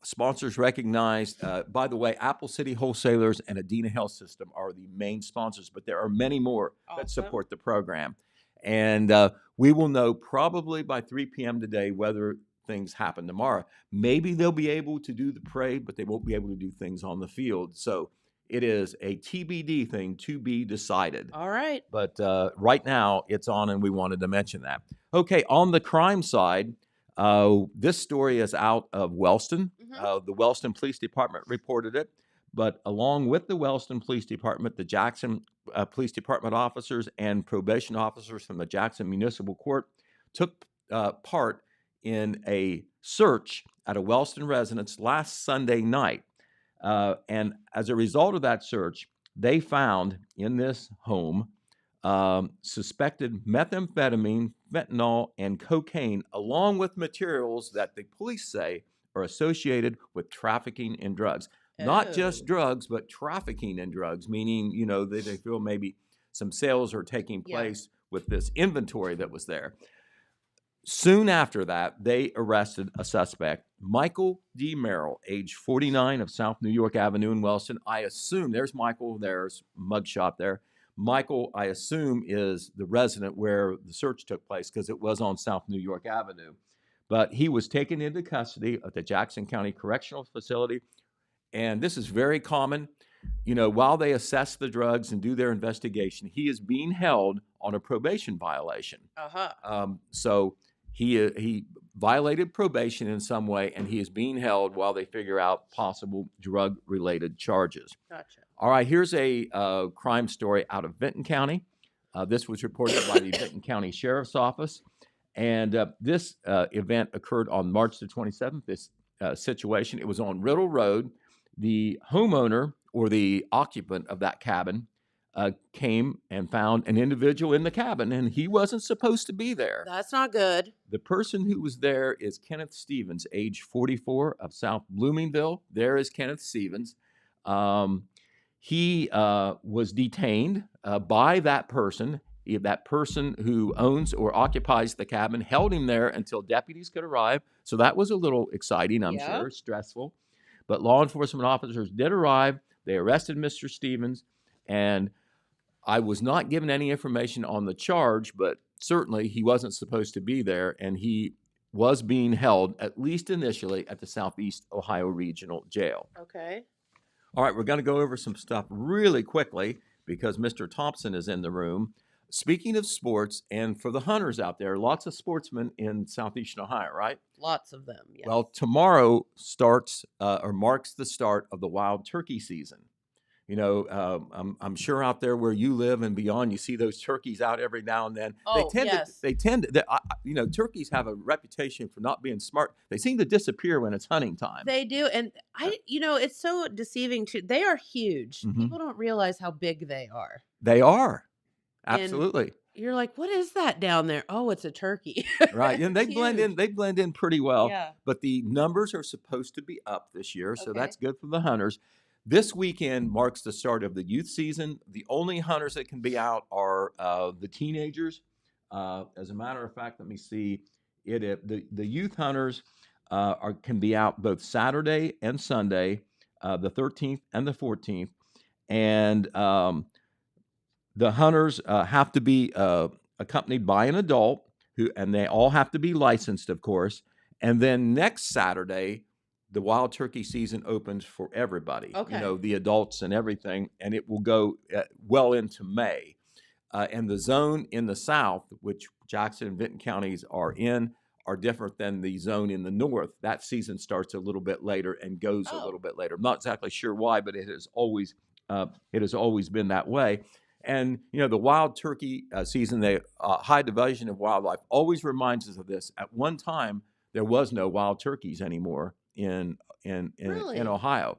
sponsors recognized. By the way, Apple City Wholesalers and Adena Health System are the main sponsors, but there are many more that support the program. And we will know probably by 3 p.m. today whether things happen tomorrow. Maybe they'll be able to do the parade, but they won't be able to do things on the field. So it is a TBD thing, to be decided. All right. But right now it's on, and we wanted to mention that. Okay, on the crime side, this story is out of Wellston. Mm-hmm. The Wellston Police Department reported it. But along with the Wellston Police Department, the Jackson Police Department officers and probation officers from the Jackson Municipal Court took part in a search at a Wellston residence last Sunday night. And as a result of that search, they found in this home suspected methamphetamine, fentanyl, and cocaine, along with materials that the police say are associated with trafficking in drugs. Not just drugs, but trafficking in drugs, meaning, they feel maybe some sales are taking place with this inventory that was there. Soon after that, they arrested a suspect, Michael D. Merrill, age 49, of South New York Avenue in Wellston. I assume, there's Michael, there's mugshot there. Michael, I assume, is the resident where the search took place because it was on South New York Avenue. But he was taken into custody at the Jackson County Correctional Facility. And this is very common. While they assess the drugs and do their investigation, he is being held on a probation violation. So he violated probation in some way, and he is being held while they figure out possible drug-related charges. Gotcha. All right, here's a crime story out of Vinton County. This was reported by the Vinton County Sheriff's Office. And this event occurred on March the 27th, this situation. It was on Riddle Road. The homeowner, or the occupant of that cabin, came and found an individual in the cabin, and he wasn't supposed to be there. That's not good. The person who was there is Kenneth Stevens, age 44, of South Bloomingville. There is Kenneth Stevens. He was detained by that person. That person who owns or occupies the cabin held him there until deputies could arrive. So that was a little exciting, I'm sure, stressful. But law enforcement officers did arrive. They arrested Mr. Stevens, and I was not given any information on the charge, but certainly he wasn't supposed to be there, and he was being held, at least initially, at the Southeast Ohio Regional Jail. Okay. All right, we're going to go over some stuff really quickly because Mr. Thompson is in the room. Speaking of sports, and for the hunters out there, lots of sportsmen in Southeastern Ohio, right? Lots of them, yes. Well, tomorrow starts or marks the start of the wild turkey season. You know, I'm sure out there where you live and beyond, you see those turkeys out every now and then. Oh, yes. You know, turkeys have a reputation for not being smart. They seem to disappear when it's hunting time. They do. And it's so deceiving too. They are huge. Mhm. People don't realize how big they are. They are. And Absolutely. you're like, what is that down there? Oh, it's a turkey. Right. And they It's blend in, huge. they blend in pretty well. Yeah. But the numbers are supposed to be up this year, so Okay. that's good for the hunters. This weekend marks the start of the youth season. The only hunters that can be out are the teenagers. As a matter of fact, let me see. The youth hunters can be out both Saturday and Sunday, the 13th and the 14th. And the hunters have to be accompanied by an adult and they all have to be licensed, of course. And then next Saturday, the wild turkey season opens for everybody. Okay. You know, the adults and everything, and it will go well into May. And the zone in the south, which Jackson and Vinton counties are in, are different than the zone in the north. That season starts a little bit later and goes a little bit later. I'm not exactly sure why, but it has always been that way. And you know, the wild turkey season, the High Division of Wildlife always reminds us of this. At one time, there was no wild turkeys anymore in Really? Ohio.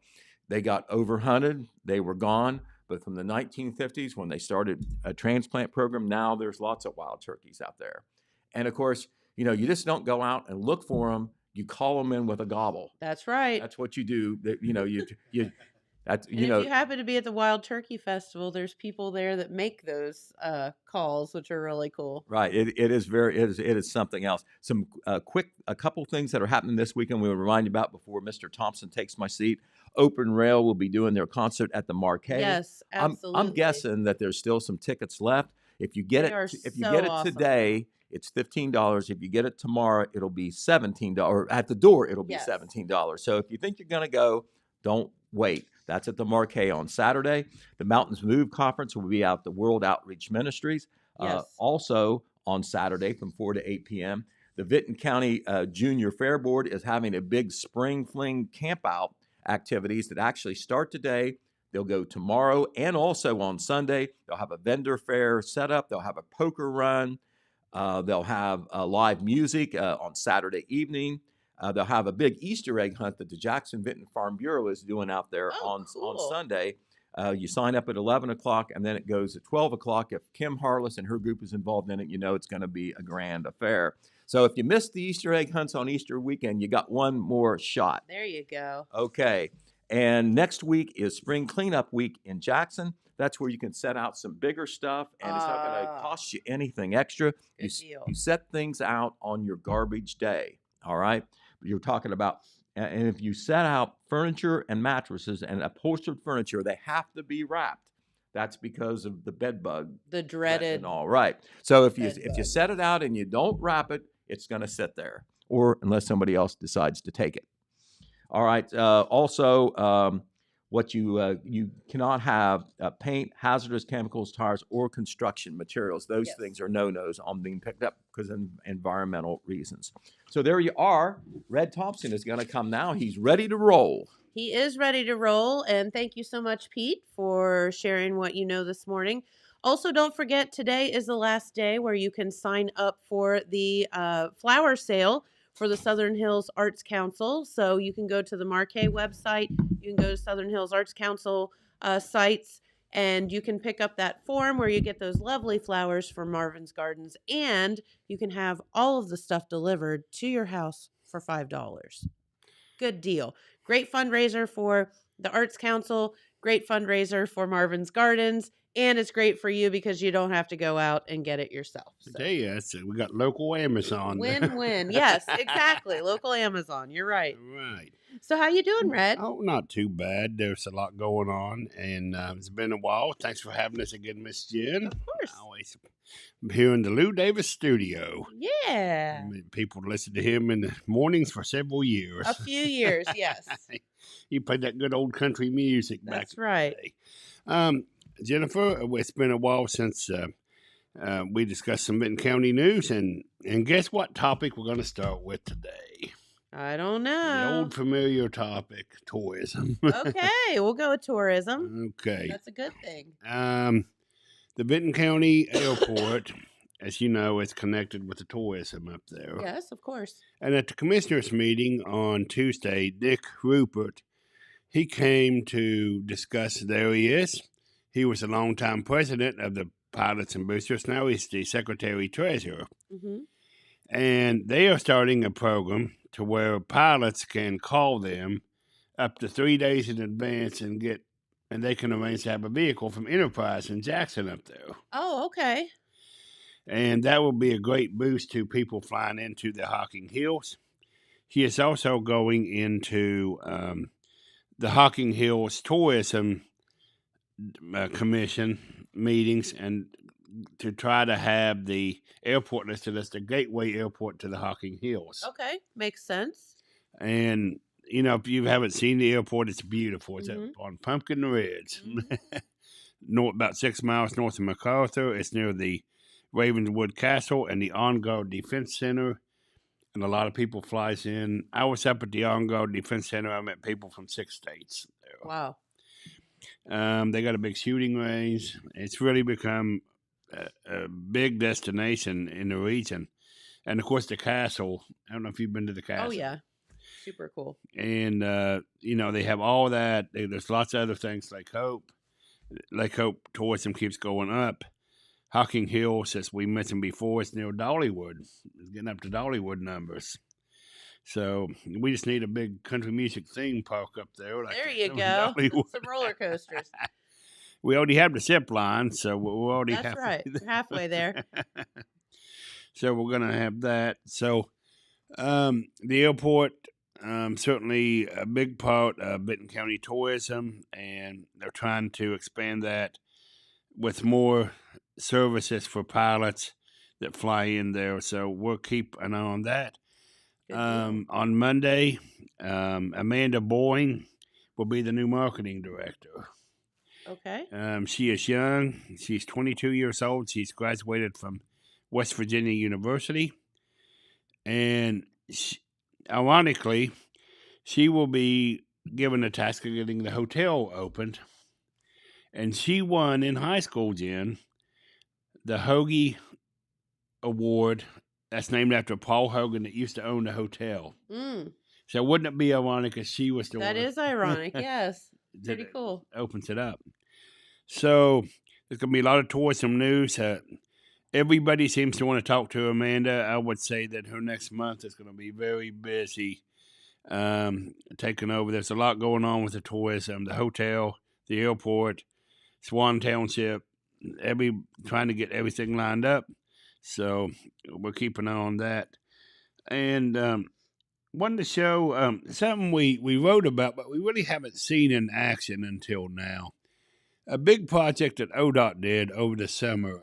They got overhunted. They were gone. But from the 1950s, when they started a transplant program, now there's lots of wild turkeys out there. And of course, you know, you just don't go out and look for them. You call them in with a gobble. That's right. That's what you do. You know, that's And if you happen to be at the Wild Turkey Festival, there's people there that make those calls, which are really cool. Right. It is something else. Some a couple things that are happening this weekend we will remind you about before Mr. Thompson takes my seat. Open Rail will be doing their concert at the Marquee. Yes, absolutely. I'm guessing that there's still some tickets left. If you get They it are if you so get it awesome. today, it's $15. If you get it tomorrow, it'll be $17. Or at the door, it'll be Yes. $17. So if you think you're going to go, don't wait. That's at the Marquee on Saturday. The Mountains Move Conference will be out at the World Outreach Ministries. Yes. Also on Saturday from 4 to 8 p.m. The Vinton County Junior Fair Board is having a big spring fling camp out activities that actually start today. They'll go tomorrow and also on Sunday. They'll have a vendor fair set up. They'll have a poker run. They'll have live music on Saturday evening. They'll have a big Easter egg hunt that the Jackson Vinton Farm Bureau is doing out there on Sunday. You sign up at 11 o'clock, and then it goes at 12 o'clock. If Kim Harless and her group is involved in it, you know it's going to be a grand affair. So if you missed the Easter egg hunts on Easter weekend, you got one more shot. There you go. Okay. And next week is Spring Cleanup Week in Jackson. That's where you can set out some bigger stuff, and it's not going to cost you anything extra. Good deal. You set things out on your garbage day, all right? You're talking about, and if you set out furniture and mattresses and upholstered furniture, they have to be wrapped. That's because of the bed bug. The dreaded. And all right. So if you bed bug. set it out and you don't wrap it, it's going to sit there, or unless somebody else decides to take it. All right. Also, what you cannot have paint, hazardous chemicals, tires, or construction materials. Those things are no-nos on being picked up because of environmental reasons. So there you are. Red Thompson is going to come now. He's ready to roll. He is ready to roll. And thank you so much, Pete, for sharing what you know this morning. Also, don't forget, today is the last day where you can sign up for the flower sale for the Southern Hills Arts Council. So you can go to the Marquee website, you can go to Southern Hills Arts Council sites, and you can pick up that form where you get those lovely flowers for Marvin's Gardens, and you can have all of the stuff delivered to your house for $5. Good deal. Great fundraiser for the Arts Council, great fundraiser for Marvin's Gardens, and it's great for you because you don't have to go out and get it yourself. So. I tell you, we got local Amazon. Win-win. Yes, exactly. Local Amazon. You're right. Right. So how you doing, Red? Oh, not too bad. There's a lot going on, and it's been a while. Thanks for having us again, Miss Jen. Of course. Always here in the Lou Davis studio. Yeah. People listen to him in the mornings for several years. A few years, yes. You played that good old country music back. That's right. Jennifer, it's been a while since we discussed some Benton County news, and guess what topic we're going to start with today? I don't The know. old familiar topic, tourism. Okay, we'll go with tourism. Okay. That's a good thing. The Benton County Airport, as you know, is connected with the tourism up there. Yes, of course. And at the commissioners' meeting on Tuesday, Dick Rupert, he came to discuss. There he is. He was a longtime president of the Pilots and Boosters. Now he's the secretary treasurer. Mm-hmm. And they are starting a program to where pilots can call them up to 3 days in advance and they can arrange to have a vehicle from Enterprise in Jackson up there. Oh, okay. And that will be a great boost to people flying into the Hocking Hills. He is also going into the Hocking Hills Tourism Commission meetings and to try to have the airport listed as the gateway airport to the Hocking Hills. Okay, makes sense. And, you know, if you haven't seen the airport, it's beautiful. It's Mhm. up on Pumpkin Ridge, Mhm. about 6 miles north of MacArthur. It's near the Ravenswood Castle and the On-Guard Defense Center. And a lot of people flies in. I was up at the On-Guard Defense Center. I met people from 6 states there. Wow. They got a big shooting range. It's really become a big destination in the region. And, of course, the castle. I don't know if you've been to the castle. Oh, yeah. Super cool. And, you know, they have all that. There's lots of other things. Lake Hope tourism keeps going up. Hocking Hills, as we mentioned before, it's near Dollywood. It's getting up to Dollywood numbers. So we just need a big country music theme park up there. Like There you go. Dollywood. Some roller coasters. We already have the zip line, so we're already That's right. We're halfway there. So we're going to have that. So the airport, certainly a big part of Benton County tourism, and they're trying to expand that with more services for pilots that fly in there. So we'll keep an eye on that. Good deal. On Monday, Amanda Boying will be the new marketing director. Okay. She is young. She's 22 years old. She's graduated from West Virginia University. And ironically, she will be given the task of getting the hotel opened. And she won in high school, Jen, the Hoagie Award. That's named after Paul Hogan that used to own the hotel. Mm, So wouldn't it be ironic if she was the one that is ironic. Yes. that Pretty cool. opens it up? So there's going to be a lot of tourism news. Everybody seems to want to talk to Amanda. I would say that her next month is going to be very busy taking over. There's a lot going on with the tourism, the hotel, the airport, Swan Township, trying to get everything lined up. So we'll keep an eye on that. And wanted to show something we wrote about, but we really haven't seen in action until now. A big project that ODOT did over the summer,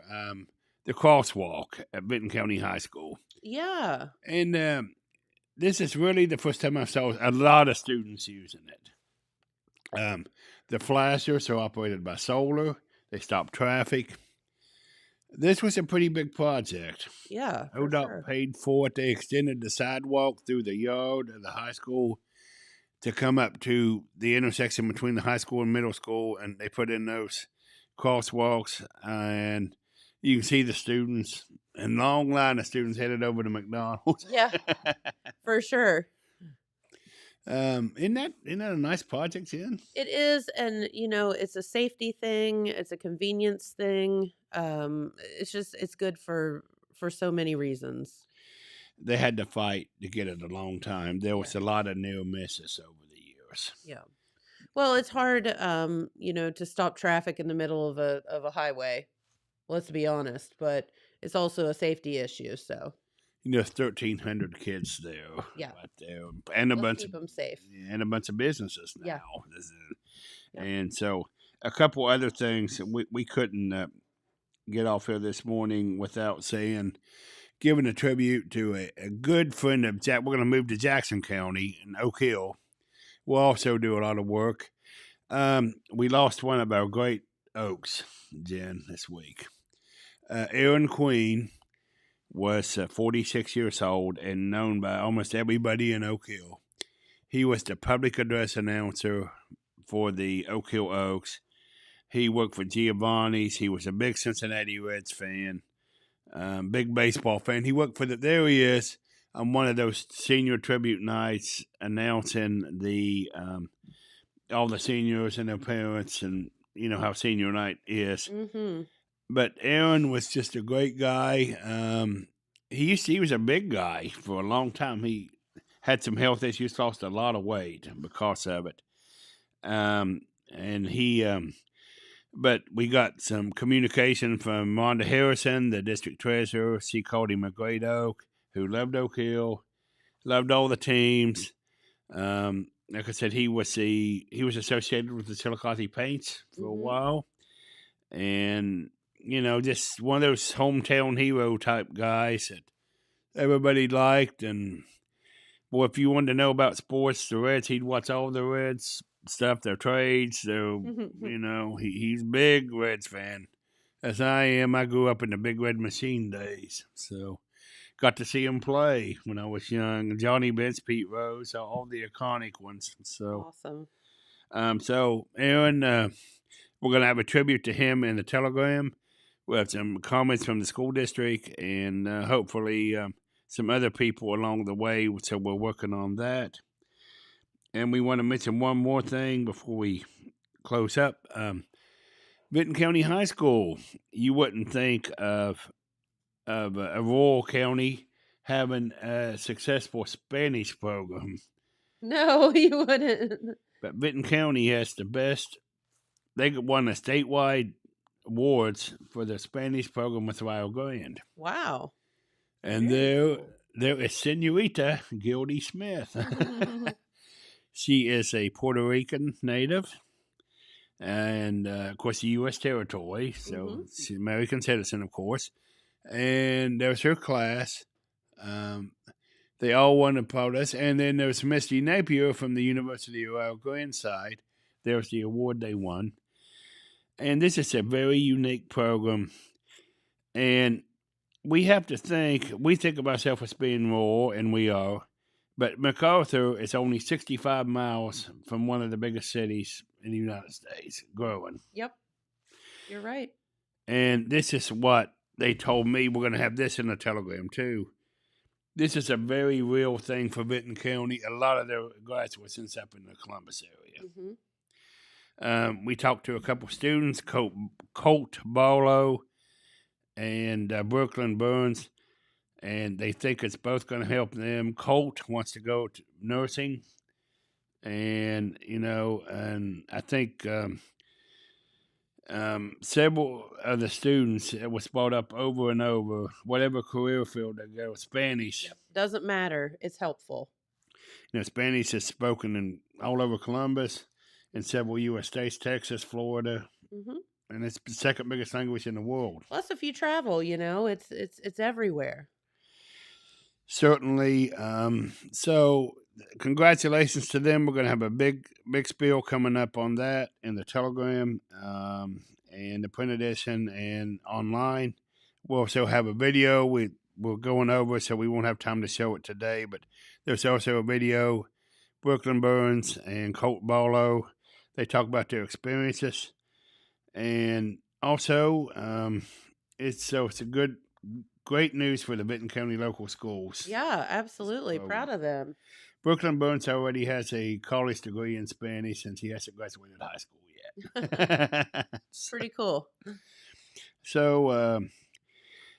the crosswalk at Benton County High School. Yeah. And this is really the first time I saw a lot of students using it. The flashers are operated by solar. They stop traffic. This was a pretty big project. Yeah. For ODOT sure. paid for it. They extended the sidewalk through the yard of the high school to come up to the intersection between the high school and middle school, and they put in those crosswalks, and you can see the students, and long line of students headed over to McDonald's. Yeah. For sure. Isn't that a nice project, Jen? It is, and it's a safety thing. It's a convenience thing. It's good for so many reasons. They had to fight to get it a long time. There was Yeah. a lot of near misses over the years. Yeah. Well, it's hard, to stop traffic in the middle of a highway. Let's be honest, but it's also a safety issue. So there's 1,300 kids there. Yeah. Right there, and a Let's bunch keep them safe. and a bunch of businesses now. Yeah. And so a couple other things we couldn't get off here this morning without giving a tribute to a good friend of Jack. We're going to move to Jackson County in Oak Hill. We'll also do a lot of work. We lost one of our great oaks, Jen, this week. Aaron Queen was 46 years old and known by almost everybody in Oak Hill. He was the public address announcer for the Oak Hill Oaks. He worked for Giovanni's. He was a big Cincinnati Reds fan, big baseball fan. He worked for there he is on one of those senior tribute nights announcing all the seniors and their parents, and you know how senior night is. Mm-hmm. But Aaron was just a great guy. He was a big guy for a long time. He had some health issues, lost a lot of weight because of it. But we got some communication from Rhonda Harrison, the district treasurer. She called him a great oak who loved Oak Hill, loved all the teams. Like I said, he was associated with the Chillicothe Paints for a while, and just one of those hometown hero type guys that everybody liked. And boy, if you wanted to know about sports, the Reds, he'd watch all the Reds stuff, their trades. He's a big Reds fan, as I am. I grew up in the Big Red Machine days, so got to see him play when I was young. Johnny Bench, Pete Rose, all the iconic ones. So awesome. So Aaron, we're gonna have a tribute to him in the Telegram. We'll have some comments from the school district and hopefully some other people along the way. So we're working on that. And we want to mention one more thing before we close up. Benton County High School. You wouldn't think of a rural county having a successful Spanish program. No, you wouldn't. But Benton County has the best. They won a statewide awards for the Spanish program with Rio Grande. Wow. And there is Senorita Gildy Smith. She is a Puerto Rican native and, of course, the U.S. territory. So she's an American citizen, of course. And there's her class. They all won a protest. And then there's Misty Napier from the University of Rio Grande side. There's the award they won. And this is a very unique program. And we think of ourselves as being rural, and we are. But MacArthur is only 65 miles from one of the biggest cities in the United States, growing. Yep. You're right. And this is what they told me. We're going to have this in the Telegram, too. This is a very real thing for Benton County. A lot of their graduates end up in the Columbus area. We talked to a couple students, Colt Barlow and Brooklyn Burns, and they think it's both going to help them. Colt wants to go to nursing, and and I think several of the students, it was brought up over and over, whatever career field they go, Spanish. Yep. Doesn't matter. It's helpful. Spanish is spoken in all over Columbus, in several U.S. states, Texas, Florida, and it's the second biggest language in the world. Plus, if you travel, it's everywhere. Certainly. So, congratulations to them. We're going to have a big spiel coming up on that in the Telegram and the print edition and online. We'll also have a video we're going over, so we won't have time to show it today. But there's also a video. Brooklyn Burns and Colt Barlow, they talk about their experiences, and also it's a great news for the Benton County local schools. Yeah, absolutely. Proud of them. Brooklyn Burns already has a college degree in Spanish, and she hasn't graduated high school yet. Pretty cool. So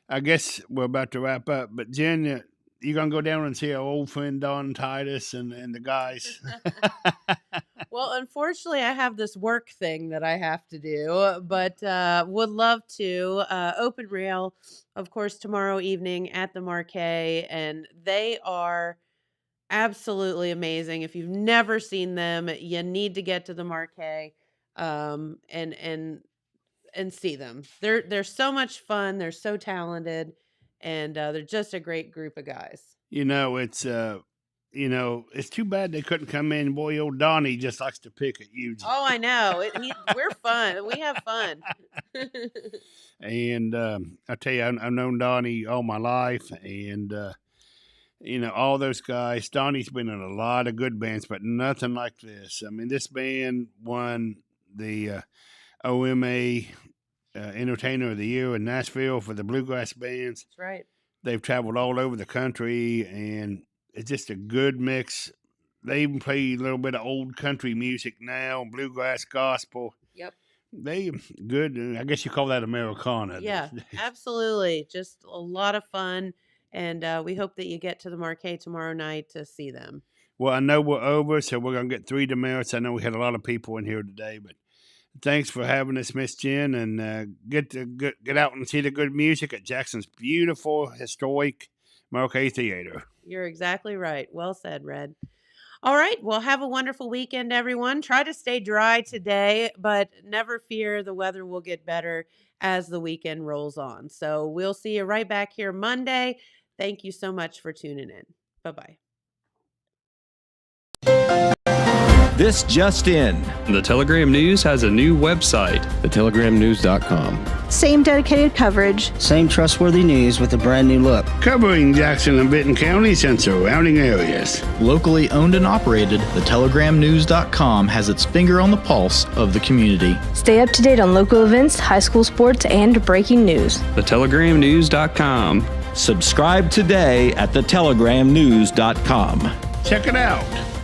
I guess we're about to wrap up, but Jen, you're going to go down and see our old friend Don Titus and the guys. Well, unfortunately, I have this work thing that I have to do, but would love to. Open rail, of course, tomorrow evening at the Marquee, and they are absolutely amazing. If you've never seen them, you need to get to the Marquee, and see them. They're so much fun. They're so talented, and they're just a great group of guys. It's too bad they couldn't come in. Boy, old Donnie just likes to pick at you. Oh, I know. We're fun. We have fun. And I tell you, I've known Donnie all my life, and all those guys. Donnie's been in a lot of good bands, but nothing like this. I mean, this band won the OMA Entertainer of the Year in Nashville for the bluegrass bands. That's right. They've traveled all over the country, and it's just a good mix. They even play a little bit of old country music now, bluegrass, gospel. Yep. They good. I guess you call that Americana. Yeah, absolutely. Just a lot of fun. And we hope that you get to the Marquee tomorrow night to see them. Well, I know we're over, so we're going to get 3 demerits. I know we had a lot of people in here today, but thanks for having us, Miss Jen, and get out and see the good music at Jackson's beautiful, historic Marquee Theater. You're exactly right. Well said, Red. All right. Well, have a wonderful weekend, everyone. Try to stay dry today, but never fear, the weather will get better as the weekend rolls on. So we'll see you right back here Monday. Thank you so much for tuning in. Bye-bye. This just in. The Telegram News has a new website. thetelegram.news.com. Same dedicated coverage. Same trustworthy news with a brand new look. Covering Jackson and Benton counties and surrounding areas. Locally owned and operated, thetelegram.news.com has its finger on the pulse of the community. Stay up to date on local events, high school sports, and breaking news. thetelegram.news.com. Subscribe today at thetelegram.news.com. Check it out.